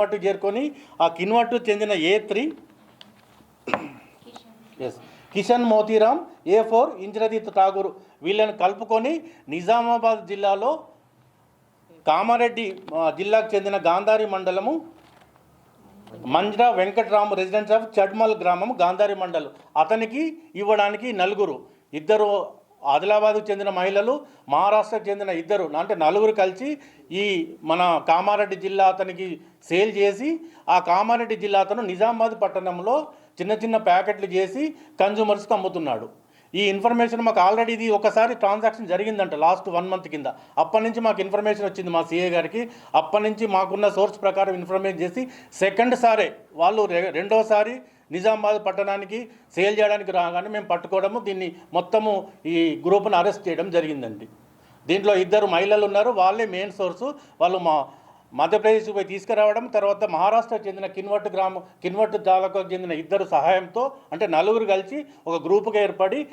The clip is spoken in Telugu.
కిన్వట్టు చేరుకొని ఆ కిన్వట్టు చెందిన A3 కిషన్ మోతీరామ్, A4 ఇంద్రజిత్ ఠాగూర్ వీళ్ళని కలుపుకొని నిజామాబాద్ జిల్లాలో కామారెడ్డి జిల్లాకు చెందిన గాంధారి మండలము మంజ్రా వెంకట్రామ్ రెసిడెన్స్ ఆఫ్ చడ్మల్ గ్రామం గాంధారి మండలం అతనికి ఇవ్వడానికి నలుగురు, ఇద్దరు ఆదిలాబాద్కు చెందిన మహిళలు, మహారాష్ట్రకు చెందిన ఇద్దరు, అంటే నలుగురు కలిసి ఈ మన కామారెడ్డి జిల్లా అతనికి సేల్ చేసి ఆ కామారెడ్డి జిల్లా అతను నిజామాబాద్ పట్టణంలో చిన్న చిన్న ప్యాకెట్లు చేసి కన్జ్యూమర్స్కి అమ్ముతున్నాడు. ఈ ఇన్ఫర్మేషన్ మాకు ఆల్రెడీ ఇది ఒకసారి ట్రాన్సాక్షన్ జరిగిందంట లాస్ట్ 1 మంత్ కింద. అప్పటి నుంచి మాకు ఇన్ఫర్మేషన్ వచ్చింది మా సిఏ గారికి. అప్పటి నుంచి మాకున్న సోర్స్ ప్రకారం ఇన్ఫర్మేషన్ చేసి సెకండ్ సారే వాళ్ళు రెండోసారి నిజామాబాద్ పట్టణానికి సేల్ చేయడానికి రాగానే మేము పట్టుకోవడము, దీన్ని మొత్తము ఈ గ్రూప్ను అరెస్ట్ చేయడం జరిగిందండి. దీంట్లో ఇద్దరు మహిళలు ఉన్నారు, వాళ్ళే మెయిన్ సోర్సు. వాళ్ళు మధ్యప్రదేశ్కి పోయి తీసుకురావడం, తర్వాత మహారాష్ట్రకు చెందిన కిన్వట్టు తాలూకాకు చెందిన ఇద్దరు సహాయంతో, అంటే నలుగురు కలిసి ఒక గ్రూపుగా ఏర్పడి